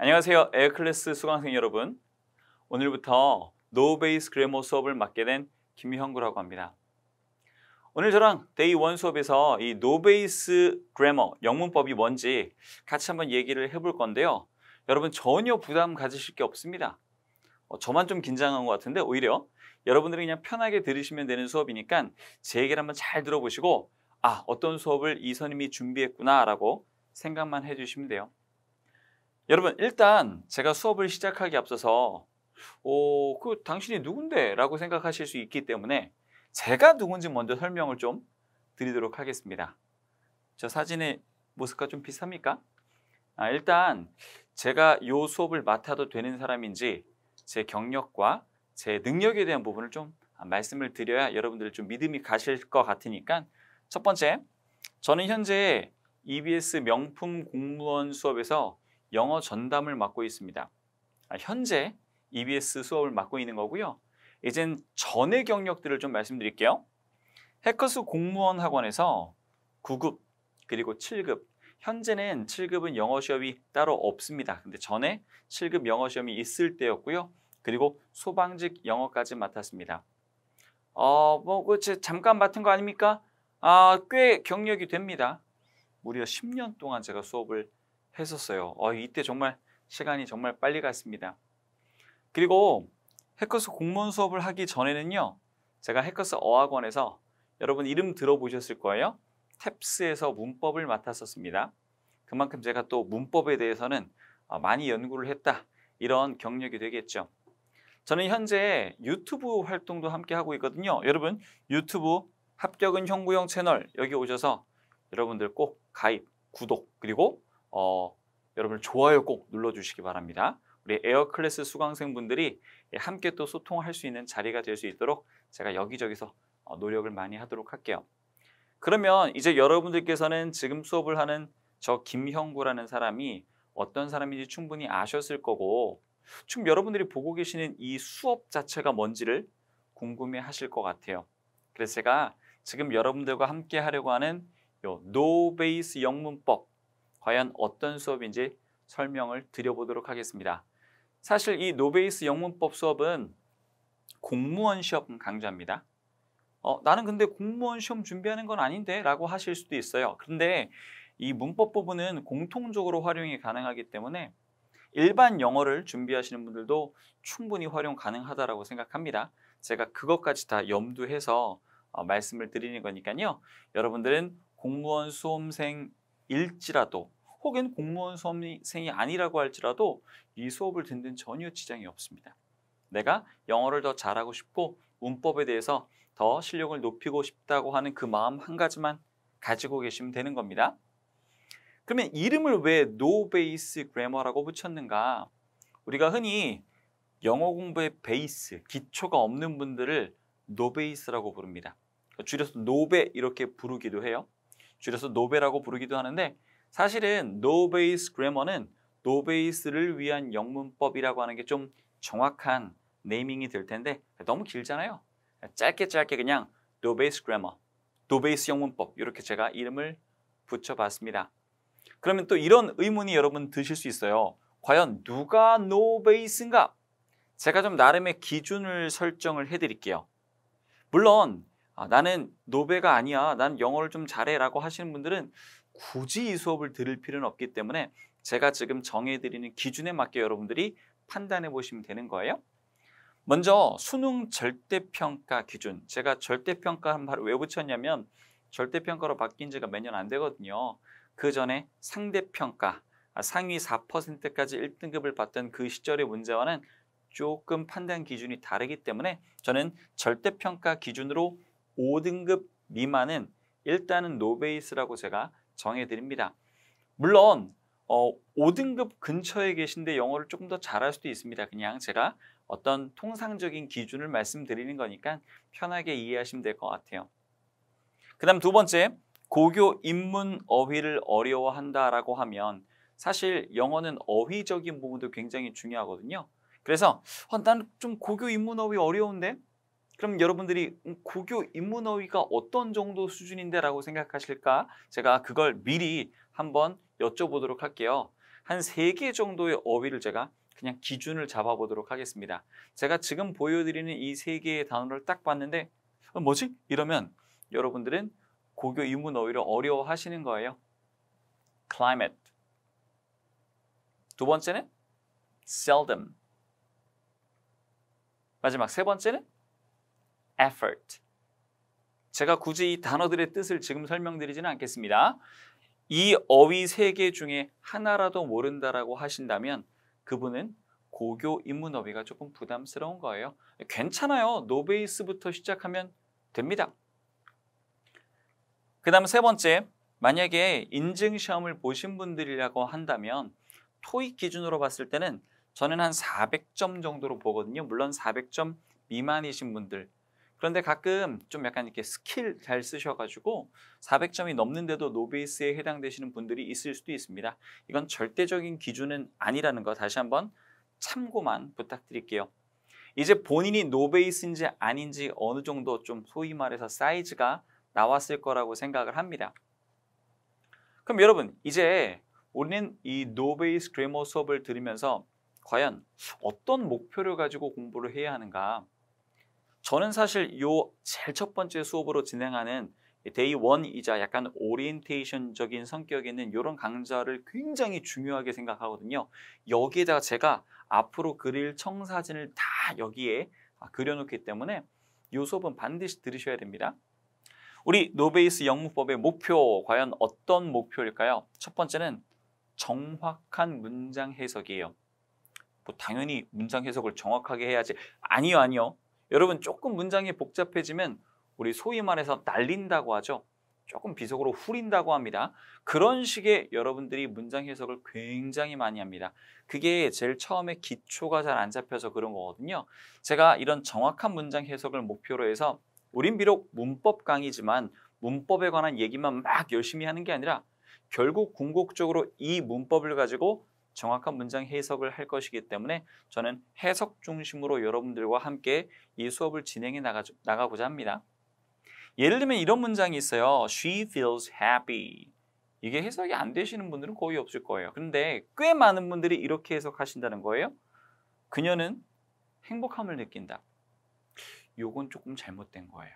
안녕하세요. 에어클래스 수강생 여러분. 오늘부터 노 베이스 그래머 수업을 맡게 된 김형구라고 합니다. 오늘 저랑 데이 1 수업에서 이 노 베이스 그래머 영문법이 뭔지 같이 한번 얘기를 해볼 건데요. 여러분 전혀 부담 가지실 게 없습니다. 저만 좀 긴장한 것 같은데 오히려 여러분들이 그냥 편하게 들으시면 되는 수업이니까 제 얘기를 한번 잘 들어보시고 어떤 수업을 이 선생님이 준비했구나 라고 생각만 해주시면 돼요. 여러분 일단 제가 수업을 시작하기 앞서서 당신이 누군데? 라고 생각하실 수 있기 때문에 제가 누군지 먼저 설명을 좀 드리도록 하겠습니다. 저 사진의 모습과 좀 비슷합니까? 일단 제가 이 수업을 맡아도 되는 사람인지 제 경력과 제 능력에 대한 부분을 좀 말씀을 드려야 여러분들 좀 믿음이 가실 것 같으니까 첫 번째, 저는 현재 EBS 명품 공무원 수업에서 영어 전담을 맡고 있습니다. 현재 EBS 수업을 맡고 있는 거고요. 이젠 전의 경력들을 좀 말씀드릴게요. 해커스 공무원 학원에서 9급 그리고 7급, 현재는 7급은 영어 시험이 따로 없습니다. 근데 전에 7급 영어 시험이 있을 때였고요. 그리고 소방직 영어까지 맡았습니다. 잠깐 맡은 거 아닙니까? 꽤 경력이 됩니다. 무려 10년 동안 제가 수업을 했었어요. 이때 정말 시간이 정말 빨리 갔습니다. 그리고 해커스 공무원 수업을 하기 전에는요, 제가 해커스 어학원에서 여러분 이름 들어보셨을 거예요. 탭스에서 문법을 맡았었습니다. 그만큼 제가 또 문법에 대해서는 많이 연구를 했다, 이런 경력이 되겠죠. 저는 현재 유튜브 활동도 함께 하고 있거든요. 여러분 유튜브 합격은 형구형 채널 여기 오셔서 여러분들 꼭 가입, 구독, 그리고 여러분 좋아요 꼭 눌러주시기 바랍니다. 우리 에어클래스 수강생분들이 함께 또 소통할 수 있는 자리가 될 수 있도록 제가 여기저기서 노력을 많이 하도록 할게요. 그러면 이제 여러분들께서는 지금 수업을 하는 저 김형구라는 사람이 어떤 사람인지 충분히 아셨을 거고, 지금 여러분들이 보고 계시는 이 수업 자체가 뭔지를 궁금해 하실 것 같아요. 그래서 제가 지금 여러분들과 함께 하려고 하는 요 노 베이스 영문법, 과연 어떤 수업인지 설명을 드려보도록 하겠습니다. 사실 이 노 베이스 영문법 수업은 공무원 시험 강좌입니다. 나는 근데 공무원 시험 준비하는 건 아닌데 라고 하실 수도 있어요. 그런데 이 문법 부분은 공통적으로 활용이 가능하기 때문에 일반 영어를 준비하시는 분들도 충분히 활용 가능하다고 생각합니다. 제가 그것까지 다 염두해서 말씀을 드리는 거니까요. 여러분들은 공무원 수험생일지라도 혹은 공무원 수험생이 아니라고 할지라도 이 수업을 듣는 전혀 지장이 없습니다. 내가 영어를 더 잘하고 싶고 문법에 대해서 더 실력을 높이고 싶다고 하는 그 마음 한 가지만 가지고 계시면 되는 겁니다. 그러면 이름을 왜 No Base Grammar라고 붙였는가? 우리가 흔히 영어 공부의 베이스, 기초가 없는 분들을 No Base라고 부릅니다. 줄여서 노베 이렇게 부르기도 해요. 줄여서 노베라고 부르기도 하는데, 사실은 No Base Grammar는 No Base를 위한 영문법이라고 하는 게 좀 정확한 네이밍이 될 텐데 너무 길잖아요. 짧게 그냥 No Base Grammar, No Base 영문법, 이렇게 제가 이름을 붙여봤습니다. 그러면 또 이런 의문이 여러분 드실 수 있어요. 과연 누가 No Base인가? 제가 좀 나름의 기준을 설정을 해드릴게요. 물론 나는 노베가 아니야, 난 영어를 좀 잘해 라고 하시는 분들은 굳이 이 수업을 들을 필요는 없기 때문에 제가 지금 정해드리는 기준에 맞게 여러분들이 판단해 보시면 되는 거예요. 먼저 수능 절대평가 기준, 제가 절대평가 한 말을 왜 붙였냐면 절대평가로 바뀐 지가 몇 년 안 되거든요. 그 전에 상대평가, 상위 4%까지 1등급을 받던 그 시절의 문제와는 조금 판단 기준이 다르기 때문에 저는 절대평가 기준으로 5등급 미만은 일단은 노베이스라고 제가 정해드립니다. 물론 5등급 근처에 계신데 영어를 조금 더 잘할 수도 있습니다. 그냥 제가 어떤 통상적인 기준을 말씀드리는 거니까 편하게 이해하시면 될 것 같아요. 그 다음 두 번째, 고교 인문 어휘를 어려워한다라고 하면 사실 영어는 어휘적인 부분도 굉장히 중요하거든요. 그래서 나는 좀 고교 인문 어휘 어려운데? 그럼 여러분들이 고교 인문 어휘가 어떤 정도 수준인데 라고 생각하실까? 제가 그걸 미리 한번 여쭤보도록 할게요. 한 3개 정도의 어휘를 제가 그냥 기준을 잡아보도록 하겠습니다. 제가 지금 보여드리는 이 3개의 단어를 딱 봤는데 뭐지? 이러면 여러분들은 고교 이문 어휘를 어려워하시는 거예요. climate. 두 번째는 seldom. 마지막 세 번째는 effort. 제가 굳이 이 단어들의 뜻을 지금 설명드리지는 않겠습니다. 이 어휘 3개 중에 하나라도 모른다라고 하신다면 그분은 고교 입문 어휘가 조금 부담스러운 거예요. 괜찮아요. 노베이스부터 시작하면 됩니다. 그 다음 세 번째, 만약에 인증시험을 보신 분들이라고 한다면 토익 기준으로 봤을 때는 저는 한 400점 정도로 보거든요. 물론 400점 미만이신 분들. 그런데 가끔 좀 약간 이렇게 스킬 잘 쓰셔가지고 400점이 넘는데도 노베이스에 해당되시는 분들이 있을 수도 있습니다. 이건 절대적인 기준은 아니라는 거 다시 한번 참고만 부탁드릴게요. 이제 본인이 노베이스인지 아닌지 어느 정도 좀 소위 말해서 사이즈가 나왔을 거라고 생각을 합니다. 그럼 여러분 이제 우리는 이 노베이스 그래머 수업을 들으면서 과연 어떤 목표를 가지고 공부를 해야 하는가? 저는 사실 요 제일 첫 번째 수업으로 진행하는 데이 1이자 약간 오리엔테이션적인 성격이 있는 이런 강좌를 굉장히 중요하게 생각하거든요. 여기에다가 제가 앞으로 그릴 청사진을 다 여기에 그려놓기 때문에 이 수업은 반드시 들으셔야 됩니다. 우리 노베이스 영문법의 목표, 과연 어떤 목표일까요? 첫 번째는 정확한 문장 해석이에요. 뭐 당연히 문장 해석을 정확하게 해야지. 아니요. 여러분 조금 문장이 복잡해지면 우리 소위 말해서 날린다고 하죠. 조금 비속어로 후린다고 합니다. 그런 식의 여러분들이 문장 해석을 굉장히 많이 합니다. 그게 제일 처음에 기초가 잘 안 잡혀서 그런 거거든요. 제가 이런 정확한 문장 해석을 목표로 해서 우린 비록 문법 강의지만 문법에 관한 얘기만 막 열심히 하는 게 아니라 결국 궁극적으로 이 문법을 가지고 정확한 문장 해석을 할 것이기 때문에 저는 해석 중심으로 여러분들과 함께 이 수업을 진행해 나가고자 합니다. 예를 들면 이런 문장이 있어요. She feels happy. 이게 해석이 안 되시는 분들은 거의 없을 거예요. 그런데 꽤 많은 분들이 이렇게 해석하신다는 거예요. 그녀는 행복함을 느낀다. 요건 조금 잘못된 거예요.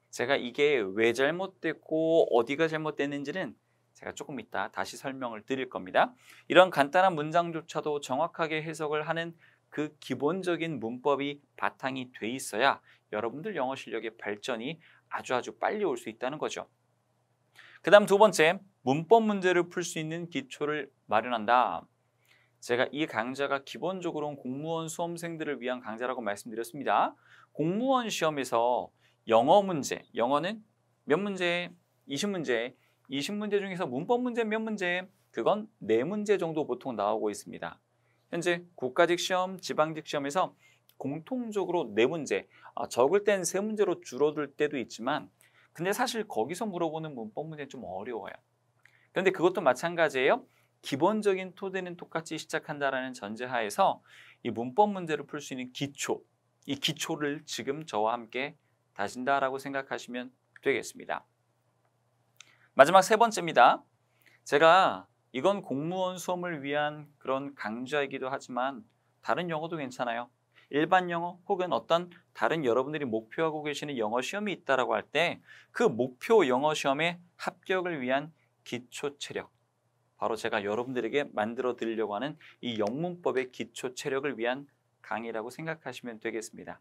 제가 이게 왜 잘못됐고 어디가 잘못됐는지는 제가 조금 이따 다시 설명을 드릴 겁니다. 이런 간단한 문장조차도 정확하게 해석을 하는 그 기본적인 문법이 바탕이 돼 있어야 여러분들 영어 실력의 발전이 아주 빨리 올 수 있다는 거죠. 그 다음 두 번째, 문법 문제를 풀 수 있는 기초를 마련한다. 제가 이 강좌가 기본적으로는 공무원 수험생들을 위한 강좌라고 말씀드렸습니다. 공무원 시험에서 영어 문제, 영어는 몇 문제? 20문제. 20문제 중에서 문법 문제 몇 문제? 그건 4문제 정도 보통 나오고 있습니다. 현재 국가직 시험, 지방직 시험에서 공통적으로 4문제, 적을 땐 3문제로 줄어들 때도 있지만 근데 사실 거기서 물어보는 문법 문제는 좀 어려워요. 그런데 그것도 마찬가지예요. 기본적인 토대는 똑같이 시작한다라는 전제하에서 이 문법 문제를 풀 수 있는 기초, 이 기초를 지금 저와 함께 다진다라고 생각하시면 되겠습니다. 마지막 세 번째입니다. 제가 이건 공무원 수험을 위한 그런 강좌이기도 하지만 다른 영어도 괜찮아요. 일반 영어 혹은 어떤 다른 여러분들이 목표하고 계시는 영어 시험이 있다라고 할 때 그 목표 영어 시험의 합격을 위한 기초 체력, 바로 제가 여러분들에게 만들어 드리려고 하는 이 영문법의 기초 체력을 위한 강의라고 생각하시면 되겠습니다.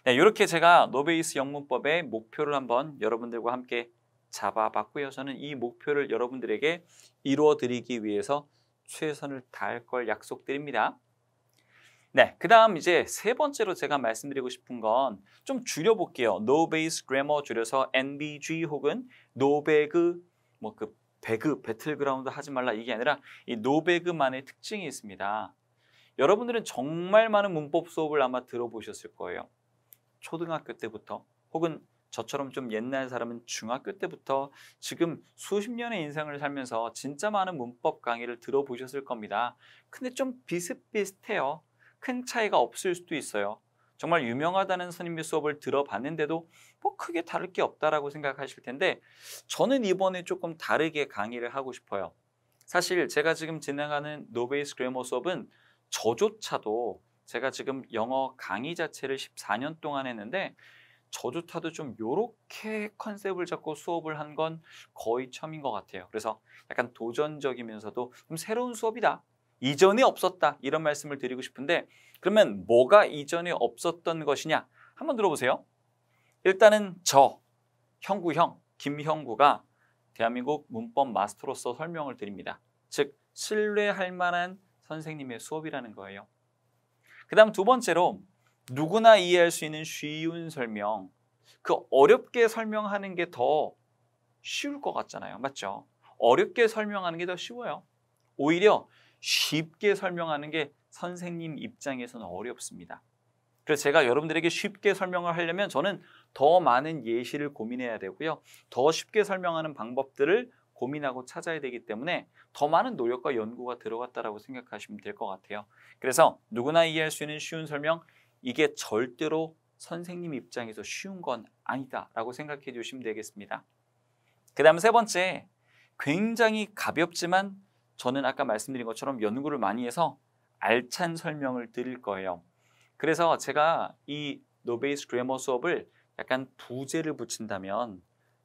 네, 이렇게 제가 노베이스 영문법의 목표를 한번 여러분들과 함께 잡아봤고요. 저는 이 목표를 여러분들에게 이루어 드리기 위해서 최선을 다할 걸 약속드립니다. 네, 그 다음 이제 세 번째로 제가 말씀드리고 싶은 건 좀 줄여볼게요. No Base Grammar 줄여서 NBG 혹은 노베그, 배그, 배틀그라운드 하지 말라 이게 아니라 이 노베그만의 특징이 있습니다. 여러분들은 정말 많은 문법 수업을 아마 들어보셨을 거예요. 초등학교 때부터 혹은 저처럼 좀 옛날 사람은 중학교 때부터 지금 수십 년의 인생을 살면서 진짜 많은 문법 강의를 들어보셨을 겁니다. 근데 좀 비슷비슷해요. 큰 차이가 없을 수도 있어요. 정말 유명하다는 선생님의 수업을 들어봤는데도 뭐 크게 다를 게 없다라고 생각하실 텐데 저는 이번에 조금 다르게 강의를 하고 싶어요. 사실 제가 지금 진행하는 노베이스 그래머 수업은 저조차도 제가 지금 영어 강의 자체를 14년 동안 했는데 저조차도 좀 요렇게 컨셉을 잡고 수업을 한 건 거의 처음인 것 같아요. 그래서 약간 도전적이면서도 좀 새로운 수업이다. 이전에 없었다. 이런 말씀을 드리고 싶은데 그러면 뭐가 이전에 없었던 것이냐? 한번 들어보세요. 일단은 형구 김형구가 대한민국 문법 마스터로서 설명을 드립니다. 즉 신뢰할 만한 선생님의 수업이라는 거예요. 그 다음 두 번째로 누구나 이해할 수 있는 쉬운 설명. 그 어렵게 설명하는 게 더 쉬울 것 같잖아요. 맞죠? 어렵게 설명하는 게 더 쉬워요. 오히려 쉽게 설명하는 게 선생님 입장에서는 어렵습니다. 그래서 제가 여러분들에게 쉽게 설명을 하려면 저는 더 많은 예시를 고민해야 되고요. 더 쉽게 설명하는 방법들을 고민하고 찾아야 되기 때문에 더 많은 노력과 연구가 들어갔다고 생각하시면 될 것 같아요. 그래서 누구나 이해할 수 있는 쉬운 설명, 이게 절대로 선생님 입장에서 쉬운 건 아니다라고 생각해 주시면 되겠습니다. 그 다음 세 번째, 굉장히 가볍지만 저는 아까 말씀드린 것처럼 연구를 많이 해서 알찬 설명을 드릴 거예요. 그래서 제가 이 노베이스 그래머 수업을 약간 부제를 붙인다면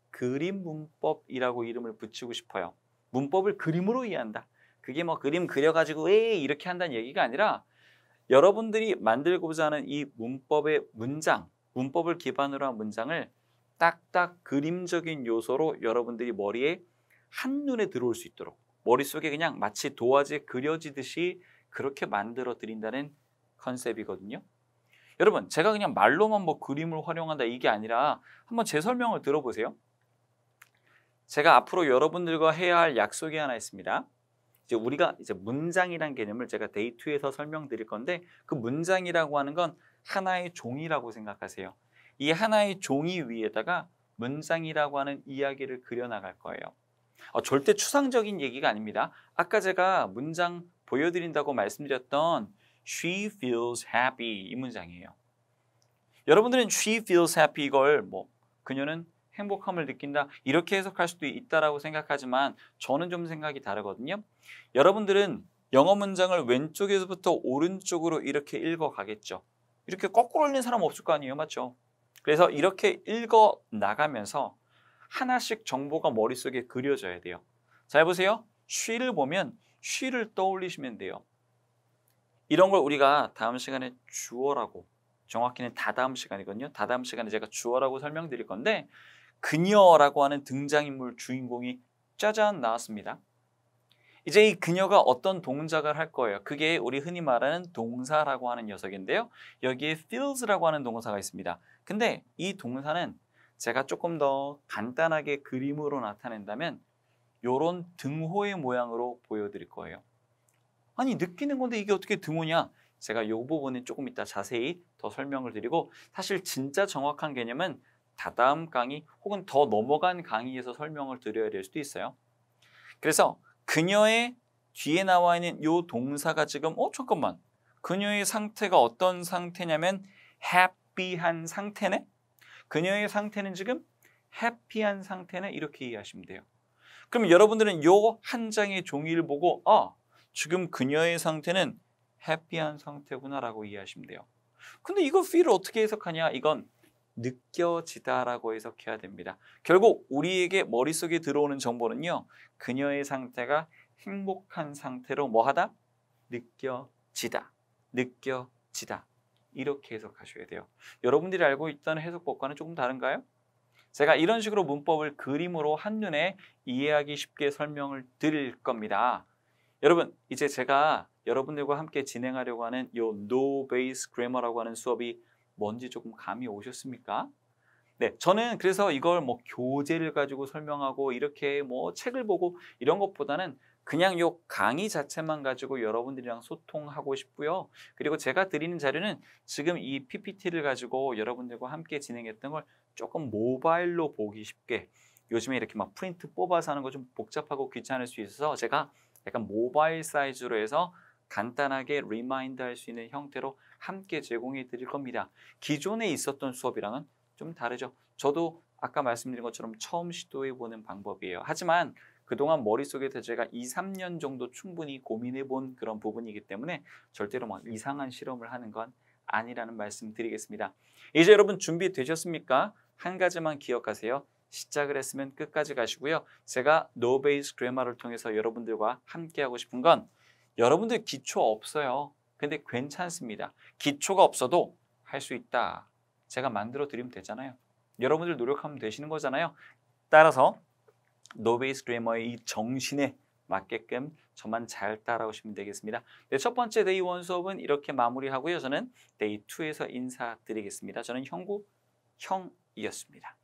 그림 문법이라고 이름을 붙이고 싶어요. 문법을 그림으로 이해한다. 그게 뭐 그림 그려가지고 이렇게 한다는 얘기가 아니라 여러분들이 만들고자 하는 이 문법의 문장, 문법을 기반으로 한 문장을 딱딱 그림적인 요소로 여러분들이 머리에 한눈에 들어올 수 있도록 머릿속에 그냥 마치 도화지에 그려지듯이 그렇게 만들어 드린다는 컨셉이거든요. 여러분 제가 그냥 말로만 뭐 그림을 활용한다 이게 아니라 한번 제 설명을 들어보세요. 제가 앞으로 여러분들과 해야 할 약속이 하나 있습니다. 이제 우리가 이제 문장이란 개념을 제가 데이 2에서 설명드릴 건데 그 문장이라고 하는 건 하나의 종이라고 생각하세요. 이 하나의 종이 위에다가 문장이라고 하는 이야기를 그려나갈 거예요. 절대 추상적인 얘기가 아닙니다. 아까 제가 문장 보여드린다고 말씀드렸던 She feels happy 이 문장이에요. 여러분들은 she feels happy 이걸 뭐 그녀는 행복함을 느낀다 이렇게 해석할 수도 있다라고 생각하지만 저는 좀 생각이 다르거든요. 여러분들은 영어 문장을 왼쪽에서부터 오른쪽으로 이렇게 읽어 가겠죠. 이렇게 거꾸로 읽는 사람 없을 거 아니에요. 맞죠? 그래서 이렇게 읽어 나가면서 하나씩 정보가 머릿속에 그려져야 돼요. 잘 보세요. she를 보면 she를 떠올리시면 돼요. 이런 걸 우리가 다음 시간에 주어라고, 정확히는 다다음 시간이거든요. 다다음 시간에 제가 주어라고 설명드릴 건데 그녀라고 하는 등장인물 주인공이 짜잔 나왔습니다. 이제 이 그녀가 어떤 동작을 할 거예요. 그게 우리 흔히 말하는 동사라고 하는 녀석인데요. 여기에 feels라고 하는 동사가 있습니다. 근데 이 동사는 제가 조금 더 간단하게 그림으로 나타낸다면 이런 등호의 모양으로 보여드릴 거예요. 아니 느끼는 건데 이게 어떻게 등호냐? 제가 이 부분은 조금 이따 자세히 더 설명을 드리고 사실 진짜 정확한 개념은 다다음 강의 혹은 더 넘어간 강의에서 설명을 드려야 될 수도 있어요. 그래서 그녀의 뒤에 나와 있는 이 동사가 지금 잠깐만 그녀의 상태가 어떤 상태냐면 happy한 상태네? 그녀의 상태는 지금 happy한 상태네? 이렇게 이해하시면 돼요. 그럼 여러분들은 이 한 장의 종이를 보고 지금 그녀의 상태는 해피한 상태구나라고 이해하시면 돼요. 근데 이거 feel을 어떻게 해석하냐? 이건 느껴지다라고 해석해야 됩니다. 결국 우리에게 머릿속에 들어오는 정보는요. 그녀의 상태가 행복한 상태로 뭐하다? 느껴지다. 느껴지다. 이렇게 해석하셔야 돼요. 여러분들이 알고 있던 해석법과는 조금 다른가요? 제가 이런 식으로 문법을 그림으로 한눈에 이해하기 쉽게 설명을 드릴 겁니다. 여러분 이제 제가 여러분들과 함께 진행하려고 하는 이 No Base Grammar라고 하는 수업이 뭔지 조금 감이 오셨습니까? 네, 저는 그래서 이걸 뭐 교재를 가지고 설명하고 이렇게 뭐 책을 보고 이런 것보다는 그냥 요 강의 자체만 가지고 여러분들이랑 소통하고 싶고요. 그리고 제가 드리는 자료는 지금 이 PPT를 가지고 여러분들과 함께 진행했던 걸 조금 모바일로 보기 쉽게 요즘에 이렇게 막 프린트 뽑아서 하는 거 좀 복잡하고 귀찮을 수 있어서 제가 약간 모바일 사이즈로 해서 간단하게 리마인드 할 수 있는 형태로 함께 제공해 드릴 겁니다. 기존에 있었던 수업이랑은 좀 다르죠. 저도 아까 말씀드린 것처럼 처음 시도해 보는 방법이에요. 하지만 그동안 머릿속에서 제가 2, 3년 정도 충분히 고민해 본 그런 부분이기 때문에 절대로 막 이상한 실험을 하는 건 아니라는 말씀 드리겠습니다. 이제 여러분 준비되셨습니까? 한 가지만 기억하세요. 시작을 했으면 끝까지 가시고요. 제가 No Base Grammar를 통해서 여러분들과 함께 하고 싶은 건 여러분들 기초 없어요. 근데 괜찮습니다. 기초가 없어도 할 수 있다. 제가 만들어 드리면 되잖아요. 여러분들 노력하면 되시는 거잖아요. 따라서 No Base Grammar의 이 정신에 맞게끔 저만 잘 따라오시면 되겠습니다. 네, 첫 번째 데이 1 수업은 이렇게 마무리하고요. 저는 데이 2에서 인사드리겠습니다. 저는 형이었습니다.